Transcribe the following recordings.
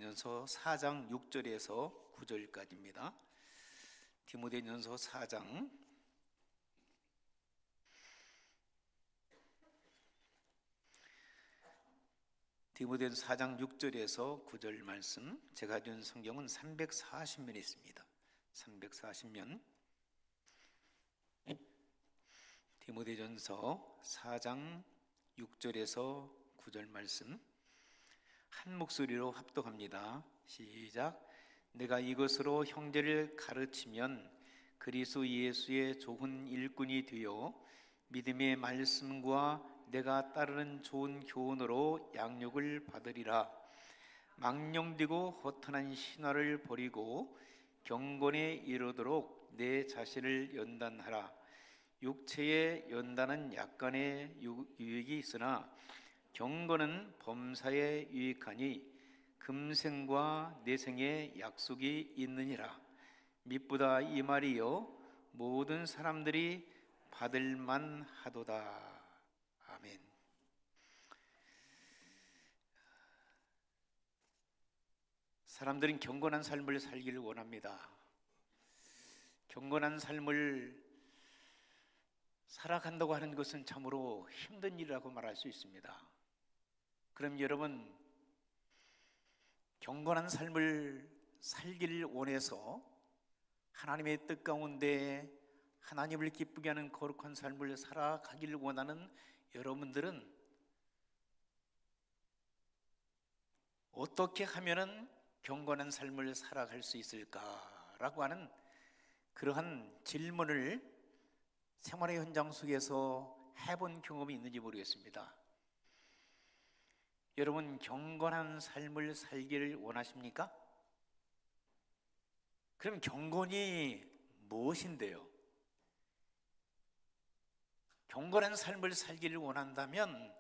디모데전서 4장 6절에서 9절까지입니다. 디모데전서 4장 디모데전서 4장 6절에서 9절 말씀, 제가 준 성경은 340면에 있습니다. 340면. 디모데전서 4장 6절에서 9절 말씀 한 목소리로 합독합니다. 시작. 내가 이것으로 형제를 가르치면 그리스도 예수의 좋은 일꾼이 되어 믿음의 말씀과 내가 따르는 좋은 교훈으로 양육을 받으리라. 망령되고 허탄한 신화를 버리고 경건에 이르도록 내 자신을 연단하라. 육체의 연단은 약간의 유익이 있으나 경건은 범사에 유익하니 금생과 내생의 약속이 있느니라. mit보다 이 말이요 모든 사람들이 받을 만하도다. 아멘. 사람들은 경건한 삶을 살기를 원합니다. 경건한 삶을 살아간다고 하는 것은 참으로 힘든 일이라고 말할 수 있습니다. 그럼 여러분, 경건한 삶을 살기를 원해서 하나님의 뜻 가운데 하나님을 기쁘게 하는 거룩한 삶을 살아가기를 원하는 여러분들은 어떻게 하면은 경건한 삶을 살아갈 수 있을까라고 하는 그러한 질문을 생활의 현장 속에서 해본 경험이 있는지 모르겠습니다. 여러분, 경건한 삶을 살기를 원하십니까? 그럼 경건이 무엇인데요? 경건한 삶을 살기를 원한다면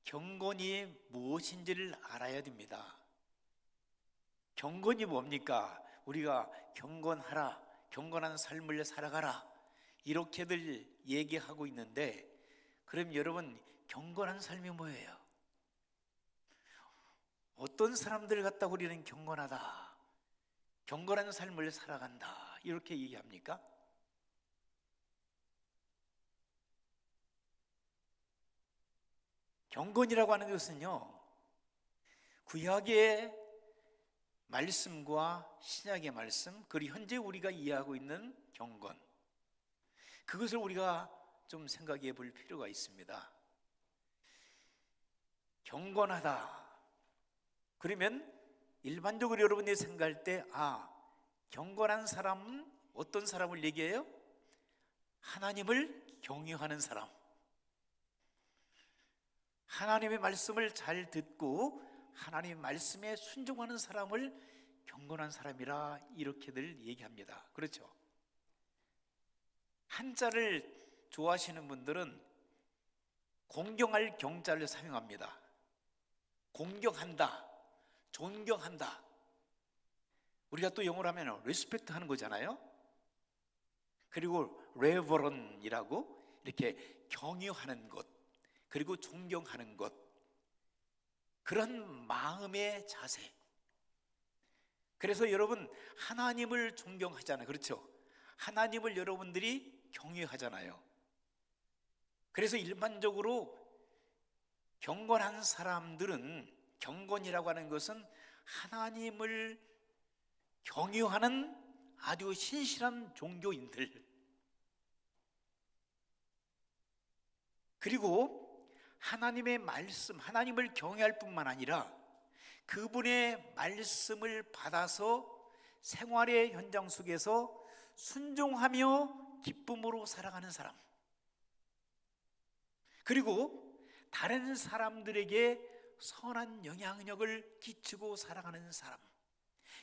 경건이 무엇인지를 알아야 됩니다. 경건이 뭡니까? 우리가 경건하라, 경건한 삶을 살아가라 이렇게들 얘기하고 있는데, 그럼 여러분, 경건한 삶이 뭐예요? 어떤 사람들 갖다 우리는 경건하다, 경건한 삶을 살아간다 이렇게 얘기합니까? 경건이라고 하는 것은요, 구약의 말씀과 신약의 말씀, 그리고 현재 우리가 이해하고 있는 경건, 그것을 우리가 좀 생각해 볼 필요가 있습니다. 경건하다 그러면 일반적으로 여러분이 생각할 때, 경건한 사람은 어떤 사람을 얘기해요? 하나님을 경외하는 사람, 하나님의 말씀을 잘 듣고 하나님의 말씀에 순종하는 사람을 경건한 사람이라 이렇게들 얘기합니다. 그렇죠? 한자를 좋아하시는 분들은 공경할 경자를 사용합니다. 공경한다, 존경한다. 우리가 또 영어로 하면 리스펙트 하는 거잖아요. 그리고 레버런이라고 이렇게 경유하는 것, 그리고 존경하는 것, 그런 마음의 자세. 그래서 여러분, 하나님을 존경하잖아요. 그렇죠? 하나님을 여러분들이 경외하잖아요. 그래서 일반적으로 경건한 사람들은, 경건이라고 하는 것은 하나님을 경외하는 아주 신실한 종교인들, 그리고 하나님의 말씀, 하나님을 경외할 뿐만 아니라 그분의 말씀을 받아서 생활의 현장 속에서 순종하며 기쁨으로 살아가는 사람, 그리고 다른 사람들에게 선한 영향력을 끼치고 살아가는 사람,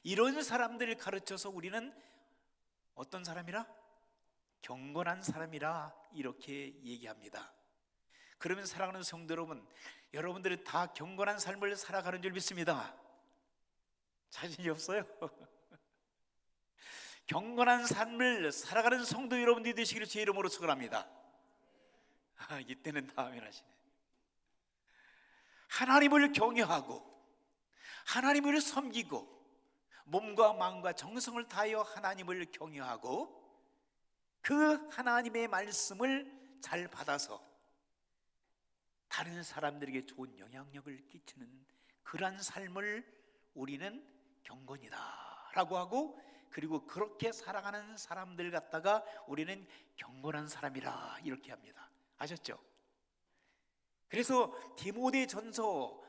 이런 사람들을 가르쳐서 우리는 어떤 사람이라? 경건한 사람이라 이렇게 얘기합니다. 그러면 사랑하는 성도 여러분, 여러분들은 다 경건한 삶을 살아가는 줄 믿습니다. 자신이 없어요? 경건한 삶을 살아가는 성도 여러분들이 되시기를 제 이름으로 축원합니다. 이때는 다 아멘 하시네. 하나님을 경외하고 하나님을 섬기고 몸과 마음과 정성을 다하여 하나님을 경외하고 그 하나님의 말씀을 잘 받아서 다른 사람들에게 좋은 영향력을 끼치는 그러한 삶을 우리는 경건이다 라고 하고, 그리고 그렇게 살아가는 사람들 갖다가 우리는 경건한 사람이라 이렇게 합니다. 아셨죠? 그래서 디모데전서,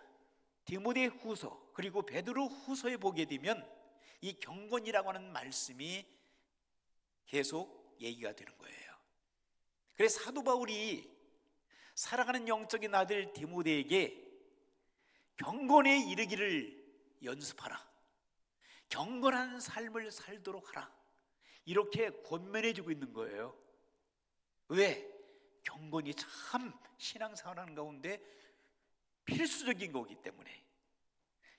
디모데후서, 그리고 베드로 후서에 보게 되면 이 경건이라고 하는 말씀이 계속 얘기가 되는 거예요. 그래서 사도 바울이 살아가는 영적인 아들 디모데에게 경건에 이르기를 연습하라, 경건한 삶을 살도록 하라, 이렇게 권면해 주고 있는 거예요. 왜? 경건이 참 신앙생활하는 가운데 필수적인 거기 때문에.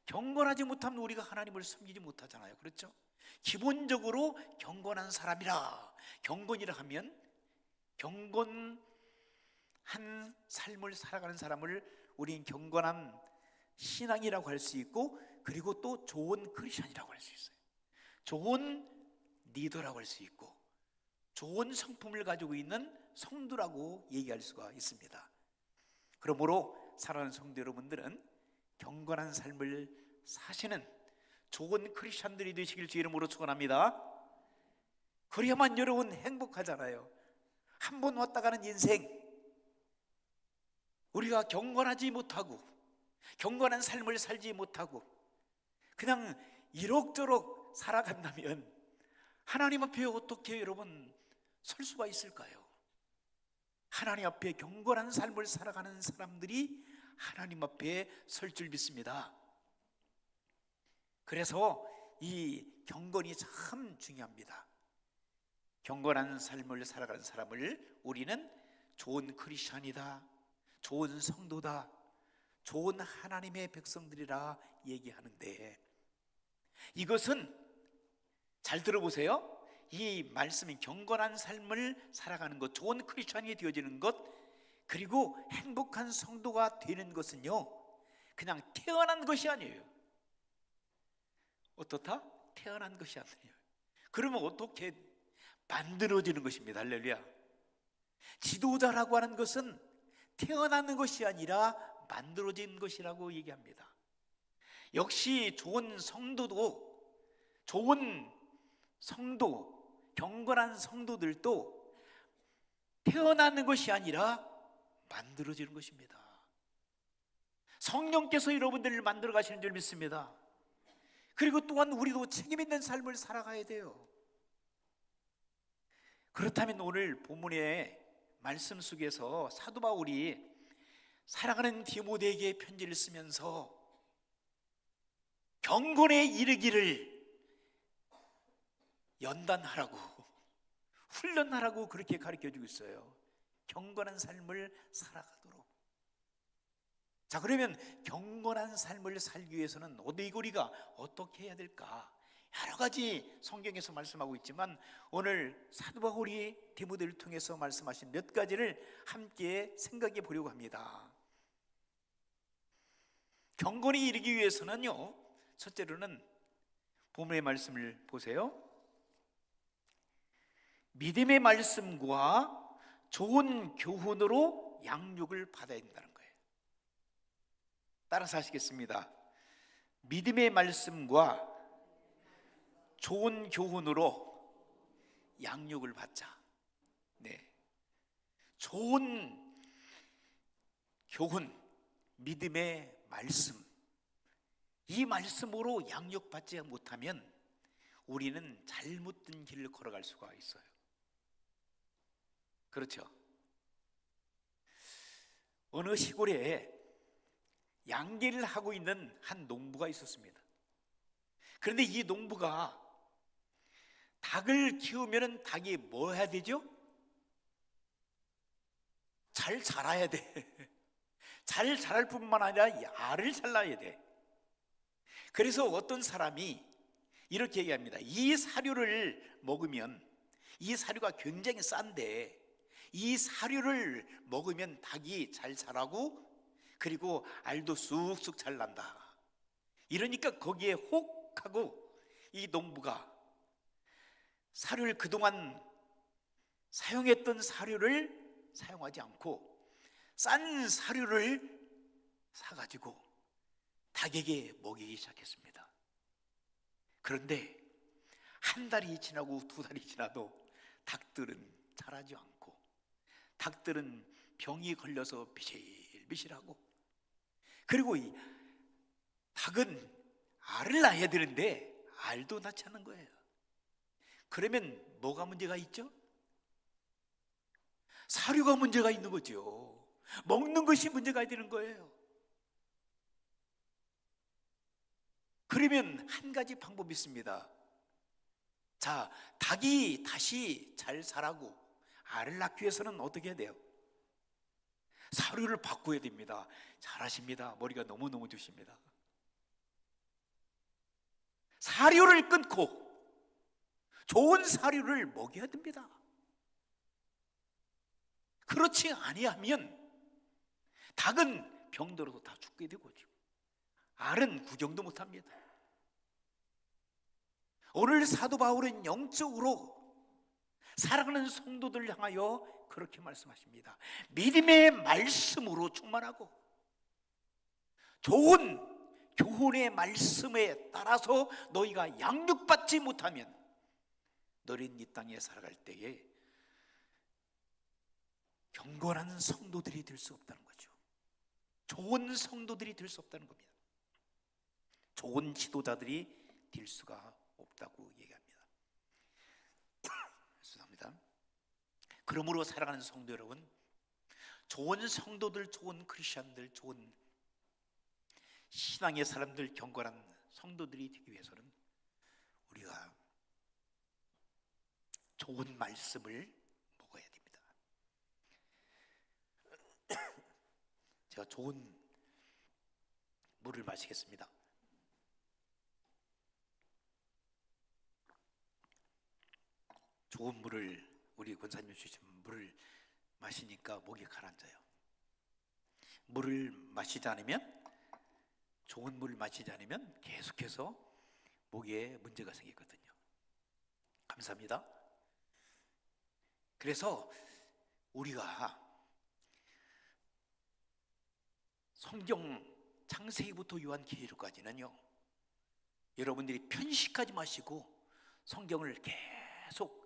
경건하지 못하면 우리가 하나님을 섬기지 못하잖아요. 그렇죠? 기본적으로 경건한 사람이라, 경건이라 하면 경건한 삶을 살아가는 사람을 우리는 경건한 신앙이라고 할 수 있고, 그리고 또 좋은 크리스천이라고 할 수 있어요. 좋은 리더라고 할 수 있고, 좋은 성품을 가지고 있는 성도라고 얘기할 수가 있습니다. 그러므로 사랑하는 성도 여러분들은 경건한 삶을 사시는 좋은 크리스천들이 되시길 주 이름으로 축원합니다. 그래야만 여러분 행복하잖아요. 한 번 왔다 가는 인생, 우리가 경건하지 못하고 경건한 삶을 살지 못하고 그냥 이럭저럭 살아간다면 하나님 앞에 어떻게 여러분 설 수가 있을까요? 하나님 앞에 경건한 삶을 살아가는 사람들이 하나님 앞에 설 줄 믿습니다. 그래서 이 경건이 참 중요합니다. 경건한 삶을 살아가는 사람을 우리는 좋은 크리스천이다, 좋은 성도다, 좋은 하나님의 백성들이라 얘기하는데, 이것은 잘 들어보세요. 이 말씀이 경건한 삶을 살아가는 것, 좋은 크리스천이 되어지는 것, 그리고 행복한 성도가 되는 것은요, 그냥 태어난 것이 아니에요. 어떻다? 태어난 것이 아니에요. 그러면 어떻게 만들어지는 것입니다. 할렐루야. 지도자라고 하는 것은 태어나는 것이 아니라 만들어진 것이라고 얘기합니다. 역시 좋은 성도도, 좋은 성도, 경건한 성도들도 태어나는 것이 아니라 만들어지는 것입니다. 성령께서 여러분들을 만들어 가시는 줄 믿습니다. 그리고 또한 우리도 책임 있는 삶을 살아가야 돼요. 그렇다면 오늘 본문의 말씀 속에서 사도 바울이 사랑하는 디모데에게 편지를 쓰면서 경건에 이르기를 연단하라고, 훈련하라고 그렇게 가르쳐주고 있어요. 경건한 삶을 살아가도록. 자, 그러면 경건한 삶을 살기 위해서는 우리가 어떻게 해야 될까? 여러 가지 성경에서 말씀하고 있지만 오늘 사도 바울이 디모데를 통해서 말씀하신 몇 가지를 함께 생각해 보려고 합니다. 경건에 이르기 위해서는요, 첫째로는 본문의 말씀을 보세요. 믿음의 말씀과 좋은 교훈으로 양육을 받아야 된다는 거예요. 따라서 하시겠습니다. 믿음의 말씀과 좋은 교훈으로 양육을 받자. 네. 좋은 교훈, 믿음의 말씀, 이 말씀으로 양육받지 못하면 우리는 잘못된 길을 걸어갈 수가 있어요. 그렇죠? 어느 시골에 양계를 하고 있는 한 농부가 있었습니다. 그런데 이 농부가 닭을 키우면 닭이 뭐 해야 되죠? 잘 자라야 돼. 잘 자랄 뿐만 아니라 알을 잘 낳아야 돼. 그래서 어떤 사람이 이렇게 얘기합니다. 이 사료를 먹으면, 이 사료가 굉장히 싼데 이 사료를 먹으면 닭이 잘 자라고 그리고 알도 쑥쑥 잘 난다, 이러니까 거기에 혹하고 이 농부가 사료를 그동안 사용했던 사료를 사용하지 않고 싼 사료를 사가지고 닭에게 먹이기 시작했습니다. 그런데 한 달이 지나고 두 달이 지나도 닭들은 자라지 않고 닭들은 병이 걸려서 비실비실하고, 그리고 이 닭은 알을 낳아야 되는데 알도 낳지 않는 거예요. 그러면 뭐가 문제가 있죠? 사료가 문제가 있는 거죠. 먹는 것이 문제가 되는 거예요. 그러면 한 가지 방법이 있습니다. 자, 닭이 다시 잘 자라고 알을 낳기 위해서는 어떻게 해야 돼요? 사료를 바꿔야 됩니다. 잘하십니다. 머리가 너무너무 좋습니다. 사료를 끊고 좋은 사료를 먹여야 됩니다. 그렇지 아니하면 닭은 병들어도 다 죽게 되고 알은 구경도 못합니다. 오늘 사도 바울은 영적으로 살아가는 성도들을 향하여 그렇게 말씀하십니다. 믿음의 말씀으로 충만하고 좋은 교훈의 말씀에 따라서 너희가 양육받지 못하면 너희는 이 땅에 살아갈 때에 경건한 성도들이 될 수 없다는 거죠. 좋은 성도들이 될 수 없다는 겁니다. 좋은 지도자들이 될 수가 없다고 얘기합니다. 죄송합니다. 그러므로 살아가는 성도 여러분, 좋은 성도들, 좋은 크리스천들, 좋은 신앙의 사람들, 경건한 성도들이 되기 위해서는 우리가 좋은 말씀을 먹어야 됩니다. 제가 좋은 물을 마시겠습니다. 좋은 물을, 우리 권사님 주신 물을 마시니까 목이 가라앉아요. 물을 마시지 않으면, 좋은 물을 마시지 않으면 계속해서 목에 문제가 생기거든요. 감사합니다. 그래서 우리가 성경 창세기부터 요한계시록까지는요, 여러분들이 편식하지 마시고 성경을 계속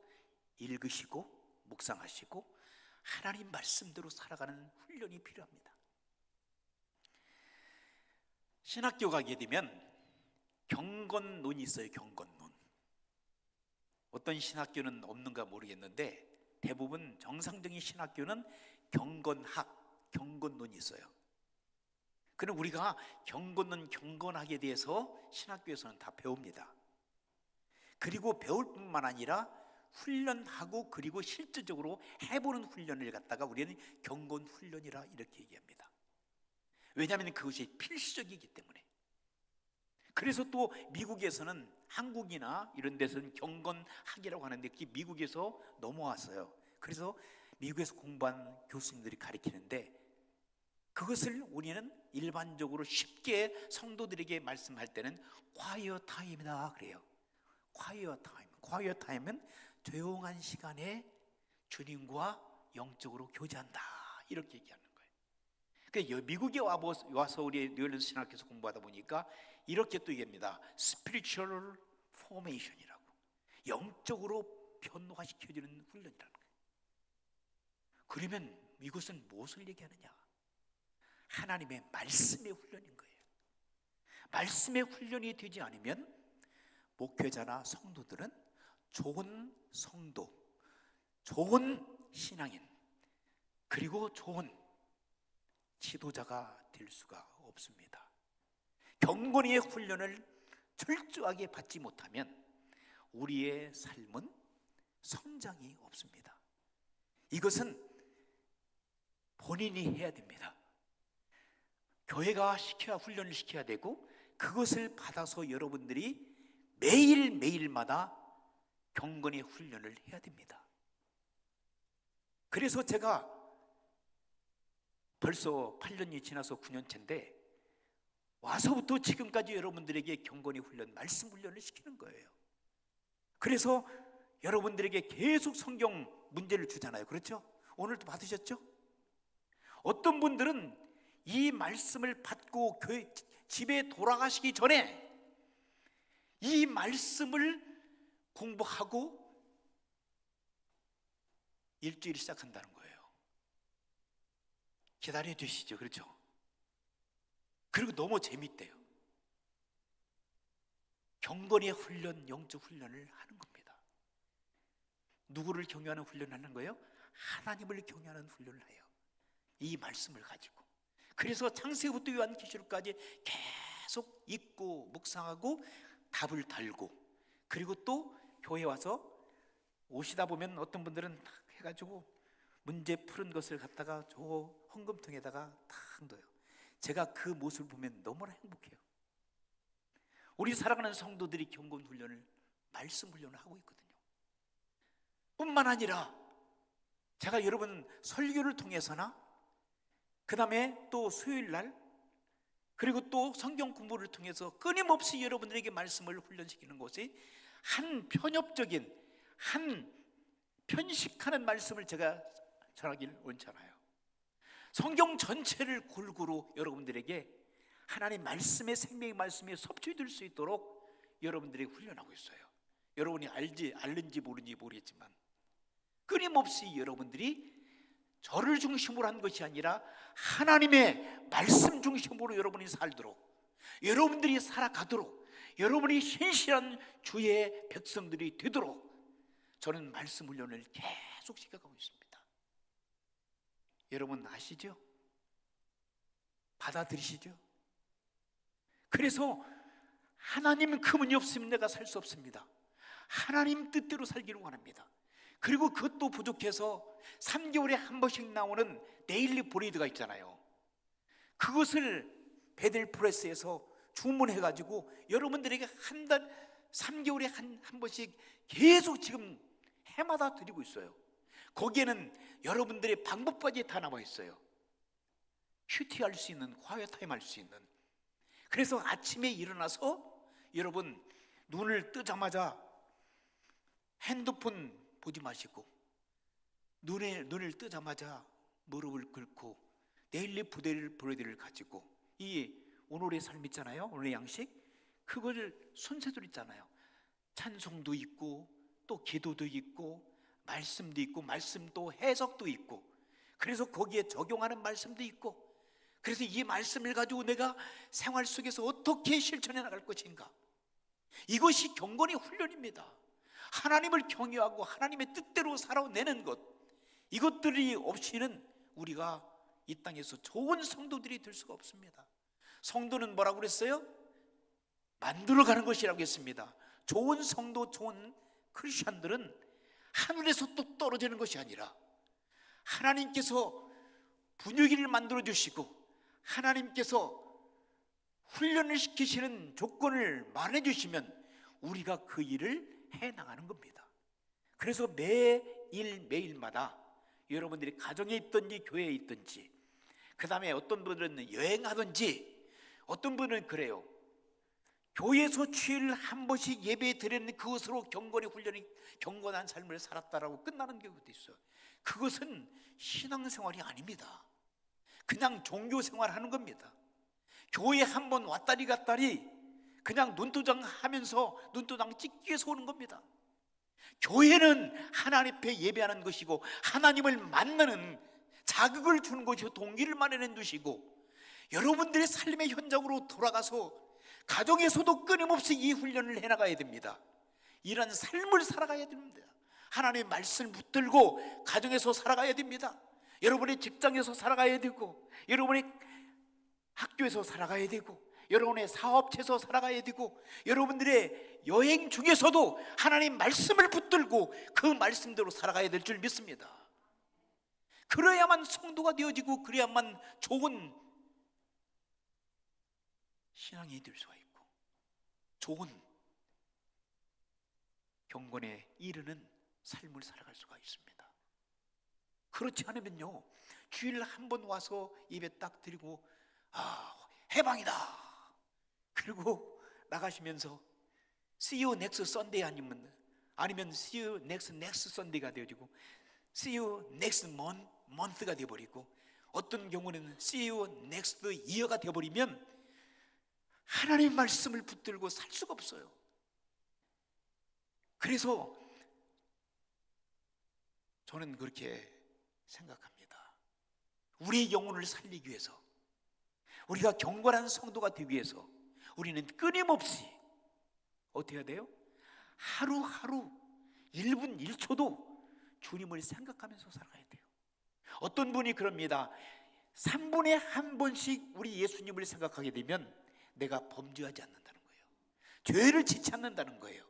읽으시고 묵상하시고 하나님 말씀대로 살아가는 훈련이 필요합니다. 신학교 가게 되면 경건론이 있어요. 경건론. 어떤 신학교는 없는가 모르겠는데 대부분 정상적인 신학교는 경건학, 경건론이 있어요. 그럼 우리가 경건론, 경건학에 대해서 신학교에서는 다 배웁니다. 그리고 배울 뿐만 아니라 훈련하고 그리고 실질적으로 해보는 훈련을 갖다가 우리는 경건 훈련이라 이렇게 얘기합니다. 왜냐하면 그것이 필수적이기 때문에. 그래서 또 미국에서는, 한국이나 이런 데서는 경건학이라고 하는데 그게 미국에서 넘어왔어요. 그래서 미국에서 공부한 교수님들이 가르치는데 그것을 우리는 일반적으로 쉽게 성도들에게 말씀할 때는 quiet time이다 그래요. quiet time. quiet time은 조용한 시간에 주님과 영적으로 교제한다 이렇게 얘기하는 거예요. 그러니까 미국에 와서 우리 뉴올리언스 신학교에서 공부하다 보니까 이렇게 또 얘기합니다. spiritual formation이라고, 영적으로 변화시켜주는 훈련이라는 거예요. 그러면 이것은 무엇을 얘기하느냐? 하나님의 말씀의 훈련인 거예요. 말씀의 훈련이 되지 않으면 목회자나 성도들은 좋은 성도, 좋은 신앙인, 그리고 좋은 지도자가 될 수가 없습니다. 경건의 훈련을 철저하게 받지 못하면 우리의 삶은 성장이 없습니다. 이것은 본인이 해야 됩니다. 교회가 훈련을 시켜야 되고 그것을 받아서 여러분들이 매일매일마다 경건의 훈련을 해야 됩니다. 그래서 제가 벌써 8년이 지나서 9년째인데 와서부터 지금까지 여러분들에게 경건의 훈련, 말씀 훈련을 시키는 거예요. 그래서 여러분들에게 계속 성경 문제를 주잖아요. 그렇죠? 오늘도 받으셨죠? 어떤 분들은 이 말씀을 받고 집에 돌아가시기 전에 이 말씀을 공부하고 일주일 시작한다는 거예요. 기다려 주시죠. 그렇죠? 그리고 너무 재밌대요. 경건의 훈련, 영적 훈련을 하는 겁니다. 누구를 경외하는 훈련을 하는 거예요? 하나님을 경외하는 훈련을 해요. 이 말씀을 가지고. 그래서 창세기부터 요한계시록까지 계속 읽고 묵상하고 답을 달고, 그리고 또 교회 와서 오시다 보면 어떤 분들은 딱 해가지고 문제 푸는 것을 갖다가 저 헌금통에다가 탁 넣어요. 제가 그 모습을 보면 너무나 행복해요. 우리 사랑하는 성도들이 경건 훈련을, 말씀 훈련을 하고 있거든요. 뿐만 아니라 제가 여러분 설교를 통해서나 그 다음에 또 수요일 날, 그리고 또 성경 공부를 통해서 끊임없이 여러분들에게 말씀을 훈련시키는 것이 한 편협적인, 한 편식하는 말씀을 제가 전하길 원찮아요. 성경 전체를 골고루 여러분들에게 하나님 말씀의, 생명의 말씀에 섭취될 수 있도록 여러분들에게 훈련하고 있어요. 여러분이 알는지 모르는지 모르겠지만 끊임없이 여러분들이 저를 중심으로 한 것이 아니라 하나님의 말씀 중심으로 여러분이 살도록, 여러분들이 살아가도록, 여러분이 신실한 주의 백성들이 되도록 저는 말씀 훈련을 계속 시켜가고 있습니다. 여러분 아시죠? 받아들이시죠? 그래서 하나님 그분이 없으면 내가 살 수 없습니다. 하나님 뜻대로 살기를 원합니다. 그리고 그것도 부족해서 3개월에 한 번씩 나오는 데일리 브레이드가 있잖아요. 그것을 베델프레스에서 주문해가지고 여러분들에게 한 달, 3개월에 한 번씩 계속 지금 해마다 드리고 있어요. 거기에는 여러분들의 방법까지 다 나와 있어요. 큐티할 수 있는, 과외 타임 할 수 있는. 그래서 아침에 일어나서 여러분 눈을 뜨자마자 핸드폰 보지 마시고 눈을 뜨자마자 무릎을 꿇고 데일리 브레드를 가지고, 이 오늘의 삶 있잖아요, 오늘의 양식, 그걸 순서대로 있잖아요. 찬송도 있고 또 기도도 있고 말씀도 있고, 말씀 또 해석도 있고, 그래서 거기에 적용하는 말씀도 있고, 그래서 이 말씀을 가지고 내가 생활 속에서 어떻게 실천해 나갈 것인가, 이것이 경건의 훈련입니다. 하나님을 경외하고 하나님의 뜻대로 살아내는 것, 이것들이 없이는 우리가 이 땅에서 좋은 성도들이 될 수가 없습니다. 성도는 뭐라고 그랬어요? 만들어가는 것이라고 했습니다. 좋은 성도, 좋은 크리스천들은 하늘에서 또 떨어지는 것이 아니라 하나님께서 분위기를 만들어 주시고 하나님께서 훈련을 시키시는 조건을 마련해 주시면 우리가 그 일을 해나가는 겁니다. 그래서 매일마다 여러분들이 가정에 있든지 교회에 있든지, 그 다음에 어떤 분들은 여행하든지, 어떤 분은 그래요, 교회에서 주일 한 번씩 예배 드리는 그것으로 경건의 훈련이, 경건한 삶을 살았다라고 끝나는 경우도 있어요. 그것은 신앙생활이 아닙니다. 그냥 종교생활 하는 겁니다. 교회 한 번 왔다리 갔다리 그냥 눈도장 하면서 눈도장 찍기 위해서 오는 겁니다. 교회는 하나님 앞에 예배하는 것이고 하나님을 만나는 자극을 주는 것이고 동기를 마련해 두시고, 여러분들의 삶의 현장으로 돌아가서 가정에서도 끊임없이 이 훈련을 해나가야 됩니다. 이런 삶을 살아가야 됩니다. 하나님의 말씀을 붙들고 가정에서 살아가야 됩니다. 여러분의 직장에서 살아가야 되고, 여러분의 학교에서 살아가야 되고, 여러분의 사업체에서 살아가야 되고, 여러분들의 여행 중에서도 하나님 말씀을 붙들고 그 말씀대로 살아가야 될 줄 믿습니다. 그래야만 성도가 되어지고, 그래야만 좋은 신앙이 될 수가 있고 좋은 경건에 이르는 삶을 살아갈 수가 있습니다. 그렇지 않으면요, 주일 한 번 와서 예배 딱 드리고 해방이다, 들고 나가시면서 See you next Sunday 아니면 See you next Sunday가 되어지고 See you next month가 되어버리고 어떤 경우는 See you next year가 되어버리면 하나님의 말씀을 붙들고 살 수가 없어요. 그래서 저는 그렇게 생각합니다. 우리의 영혼을 살리기 위해서, 우리가 경건한 성도가 되기 위해서 우리는 끊임없이 어떻게 해야 돼요? 하루하루 1분 1초도 주님을 생각하면서 살아가야 돼요. 어떤 분이 그럽니다. 3분에 한 번씩 우리 예수님을 생각하게 되면 내가 범죄하지 않는다는 거예요. 죄를 짓지 않는다는 거예요.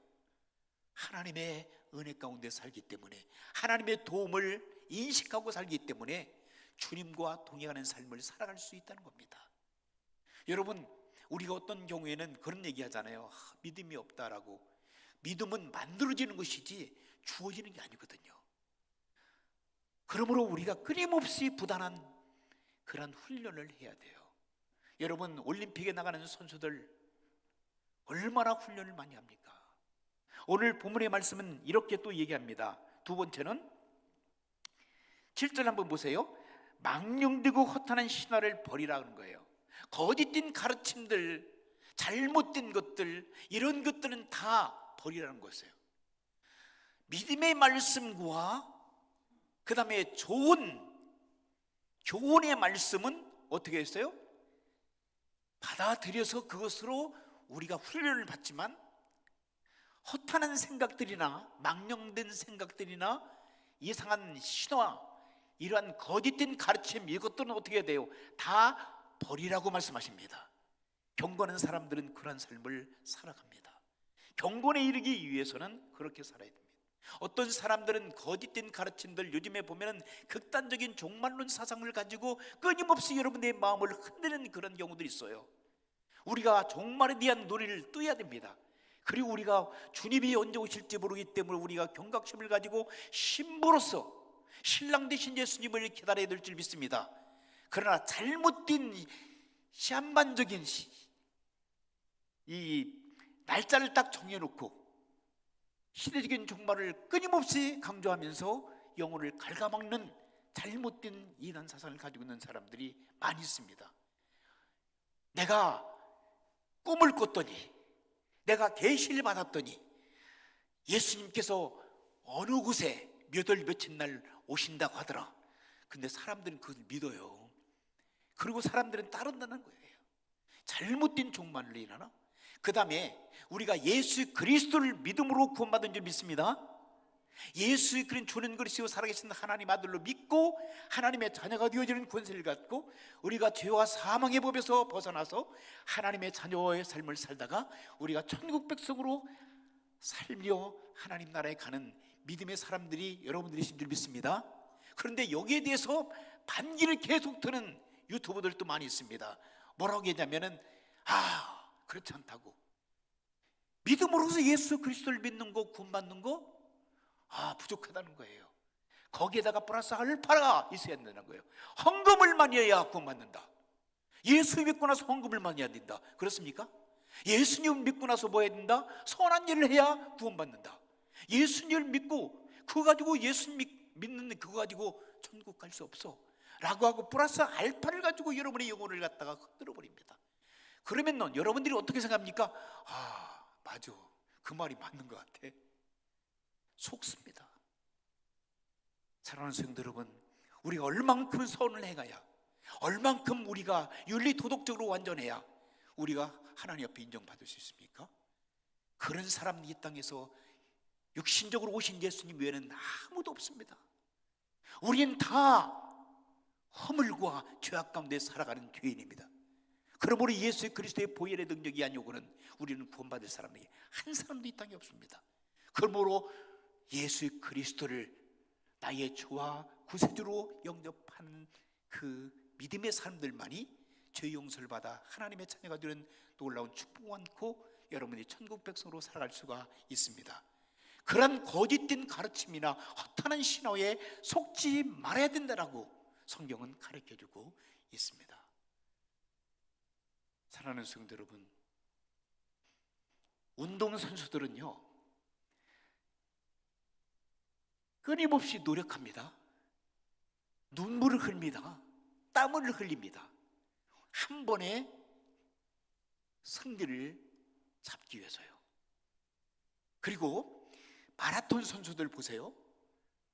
하나님의 은혜 가운데 살기 때문에, 하나님의 도움을 인식하고 살기 때문에 주님과 동행하는 삶을 살아갈 수 있다는 겁니다. 여러분, 우리가 어떤 경우에는 그런 얘기 하잖아요. 믿음이 없다라고. 믿음은 만들어지는 것이지 주어지는 게 아니거든요. 그러므로 우리가 끊임없이 부단한 그런 훈련을 해야 돼요. 여러분, 올림픽에 나가는 선수들 얼마나 훈련을 많이 합니까? 오늘 본문의 말씀은 이렇게 또 얘기합니다. 두 번째는 7절 한번 보세요. 망령되고 허탄한 신화를 버리라는 거예요. 거짓된 가르침들, 잘못된 것들, 이런 것들은 다 버리라는 것이에요. 믿음의 말씀과 그 다음에 좋은 교훈의 말씀은 어떻게 했어요? 받아들여서 그것으로 우리가 훈련을 받지만 허탄한 생각들이나 망령된 생각들이나 이상한 신화, 이러한 거짓된 가르침, 이것들은 어떻게 해야 돼요? 다 버리라고 말씀하십니다. 경건한 사람들은 그런 삶을 살아갑니다. 경건에 이르기 위해서는 그렇게 살아야 됩니다. 어떤 사람들은 거짓된 가르침들, 요즘에 보면 극단적인 종말론 사상을 가지고 끊임없이 여러분의 마음을 흔드는 그런 경우들이 있어요. 우리가 종말에 대한 논의를 떠야 됩니다. 그리고 우리가 주님이 언제 오실지 모르기 때문에 우리가 경각심을 가지고 신부로서 신랑 되신 예수님을 기다려야 될 줄 믿습니다. 그러나 잘못된 시한반적인 이 날짜를 딱 정해놓고 시대적인 종말을 끊임없이 강조하면서 영혼을 갉아먹는 잘못된 이단 사상을 가지고 있는 사람들이 많이 있습니다. 내가 꿈을 꿨더니, 내가 계시를 받았더니 예수님께서 어느 곳에 몇 월 며칠 날 오신다고 하더라. 근데 사람들은 그걸 믿어요. 그리고 사람들은 따른다는 거예요. 잘못된 종말을 일하나? 그 다음에 우리가 예수 그리스도를 믿음으로 구원받은 줄 믿습니다. 예수 그리스도 주는 그리스도 살아계신 하나님 아들로 믿고 하나님의 자녀가 되어지는 권세를 갖고 우리가 죄와 사망의 법에서 벗어나서 하나님의 자녀의 삶을 살다가 우리가 천국 백성으로 살며 하나님 나라에 가는 믿음의 사람들이 여러분들이신 줄 믿습니다. 그런데 여기에 대해서 반기를 계속 드는 유튜버들도 많이 있습니다. 뭐라고 얘기하냐면은 그렇지 않다고. 믿음으로서 예수 그리스도를 믿는 거, 구원받는 거 부족하다는 거예요. 거기에다가 플러스 알파가 있어야 된다는 거예요. 헌금을 많이 해야 구원받는다. 예수 믿고 나서 헌금을 많이 해야 된다. 그렇습니까? 예수님 믿고 나서 뭐 해야 된다? 선한 일을 해야 구원받는다. 예수님을 믿고 그거 가지고 예수 믿는 그거 가지고 천국 갈 수 없어 라고 하고 플러스 알파를 가지고 여러분의 영혼을 갖다가 흔들어 버립니다. 그러면 여러분들이 어떻게 생각합니까? 맞아, 그 말이 맞는 것 같아. 속습니다. 사랑하는 성도 여러분, 우리가 얼만큼 선을 행해야, 얼만큼 우리가 윤리 도덕적으로 완전해야 우리가 하나님 앞에 인정받을 수 있습니까? 그런 사람 이 땅에서 육신적으로 오신 예수님 외에는 아무도 없습니다. 우리는 다 허물과 죄악 가운데 살아가는 죄인입니다. 그러므로 예수 그리스도의 보혈의 능력이 아니오고는 우리는 구원받을 사람이 한 사람도 이 땅에 없습니다. 그러므로 예수 그리스도를 나의 주와 구세주로 영접한 그 믿음의 사람들만이 죄 용서를 받아 하나님의 자녀가 되는 놀라운 축복을 안고 여러분이 천국 백성으로 살아갈 수가 있습니다. 그런 거짓된 가르침이나 허탄한 신화에 속지 말아야 된다라고 성경은 가르쳐주고 있습니다. 사랑하는 성도 여러분, 운동선수들은요, 끊임없이 노력합니다. 눈물을 흘립니다. 땀을 흘립니다. 한 번에 승리를 잡기 위해서요. 그리고 마라톤 선수들 보세요.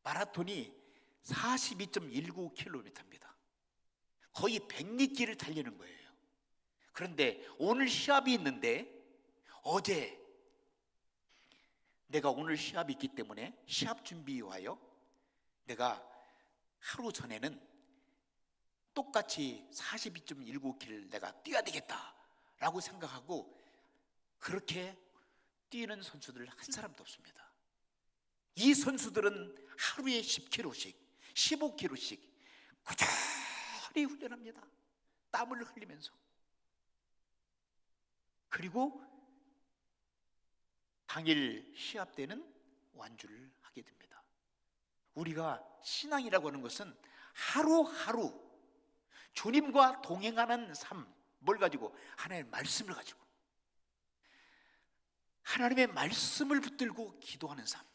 마라톤이 42.19km입니다. 거의 100리길을 달리는 거예요. 그런데 오늘 시합이 있는데, 어제 내가 오늘 시합이 있기 때문에 시합 준비하여 내가 하루 전에는 똑같이 42.19km를 내가 뛰어야 되겠다라고 생각하고 그렇게 뛰는 선수들 한 사람도 없습니다. 이 선수들은 하루에 10km씩 15km씩 꾸준히 훈련합니다. 땀을 흘리면서. 그리고 당일 시합 때는 완주를 하게 됩니다. 우리가 신앙이라고 하는 것은 하루하루 주님과 동행하는 삶, 뭘 가지고? 하나님의 말씀을 가지고, 하나님의 말씀을 붙들고 기도하는 삶,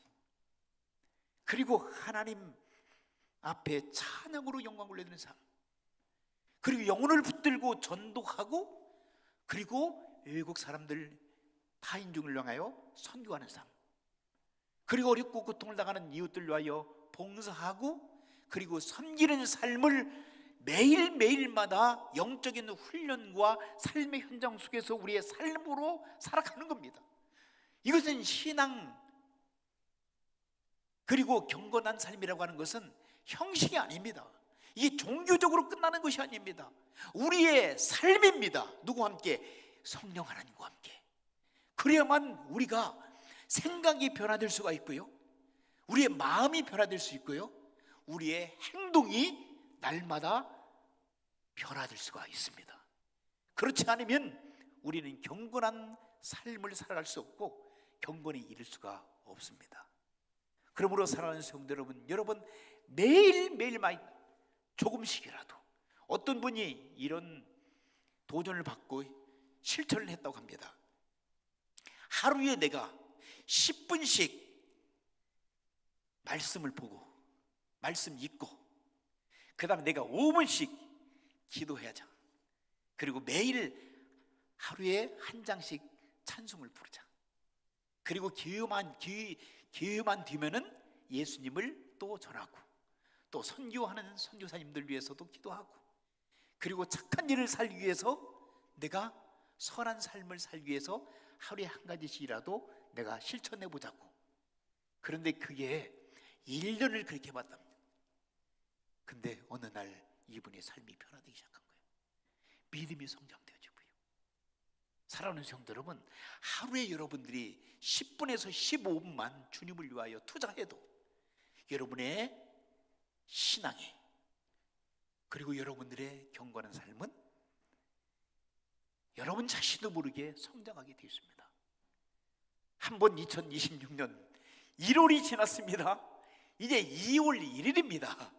그리고 하나님 앞에 찬양으로 영광을 올려드리는 삶, 그리고 영혼을 붙들고 전도하고, 그리고 외국 사람들 타인중을 향하여 선교하는 삶, 그리고 어렵고 고통을 당하는 이웃들 위하여 봉사하고, 그리고 섬기는 삶을 매일매일마다 영적인 훈련과 삶의 현장 속에서 우리의 삶으로 살아가는 겁니다. 이것은 신앙, 그리고 경건한 삶이라고 하는 것은 형식이 아닙니다. 이게 종교적으로 끝나는 것이 아닙니다. 우리의 삶입니다. 누구와 함께? 성령 하나님과 함께. 그래야만 우리가 생각이 변화될 수가 있고요, 우리의 마음이 변화될 수 있고요, 우리의 행동이 날마다 변화될 수가 있습니다. 그렇지 않으면 우리는 경건한 삶을 살아갈 수 없고 경건히 이룰 수가 없습니다. 그러므로 사랑하는 성도 여러분, 매일매일 조금씩이라도, 어떤 분이 이런 도전을 받고 실천을 했다고 합니다. 하루에 내가 10분씩 말씀을 보고 말씀 읽고, 그 다음에 내가 5분씩 기도해야죠. 그리고 매일 하루에 한 장씩 찬송을 부르자. 그리고 기회만 되면은 예수님을 또 전하고, 또 선교하는 선교사님들 위해서도 기도하고, 그리고 착한 일을 살기 위해서, 내가 선한 삶을 살기 위해서 하루에 한 가지씩이라도 내가 실천해 보자고. 그런데 그게 1년을 그렇게 봤답니다. 근데 어느 날 이분의 삶이 변화되기 시작한 거예요. 믿음이 성장되어지고요. 사랑하는 성도 여러분, 하루에 여러분들이 10분에서 15분만 주님을 위하여 투자해도 여러분의 신앙에, 그리고 여러분들의 경건한 삶은 여러분 자신도 모르게 성장하게 되어 있습니다. 한번 2026년 1월이 지났습니다. 이제 2월 1일입니다.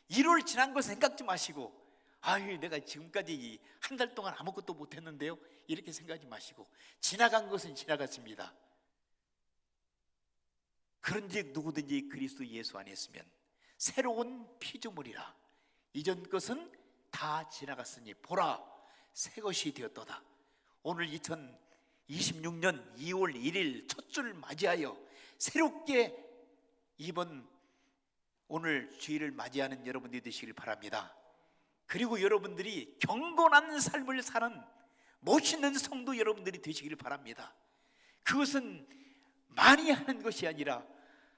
1월 지난 거 생각지 마시고, 아유 내가 지금까지 한 달 동안 아무것도 못했는데요, 이렇게 생각하지 마시고, 지나간 것은 지나갔습니다. 그런즉 누구든지 그리스도 예수 안에 있으면 새로운 피조물이라, 이전 것은 다 지나갔으니 보라 새 것이 되었도다. 오늘 2026년 2월 1일 첫 주를 맞이하여 새롭게 이번 오늘 주일을 맞이하는 여러분들이 되시길 바랍니다. 그리고 여러분들이 경건한 삶을 사는 멋있는 성도 여러분들이 되시길 바랍니다. 그것은 많이 하는 것이 아니라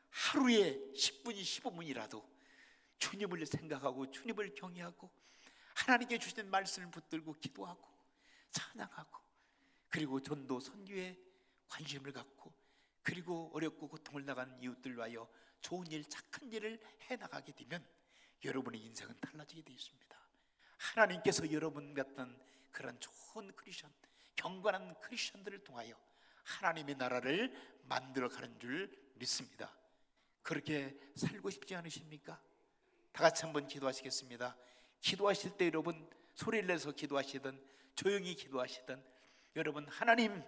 하루에 10분, 15분이라도 주님을 생각하고 주님을 경외하고 하나님께 주신 말씀을 붙들고 기도하고 찬양하고, 그리고 전도 선교에 관심을 갖고, 그리고 어렵고 고통을 당하는 이웃들 위하여 좋은 일, 착한 일을 해나가게 되면 여러분의 인생은 달라지게 되어 있습니다. 하나님께서 여러분 같은 그런 좋은 크리스천, 경건한 크리스천들을 통하여 하나님의 나라를 만들어가는 줄 믿습니다. 그렇게 살고 싶지 않으십니까? 다 같이 한번 기도하시겠습니다. 기도하실 때 여러분 소리를 내서 기도하시든 조용히 기도하시든, 여러분 하나님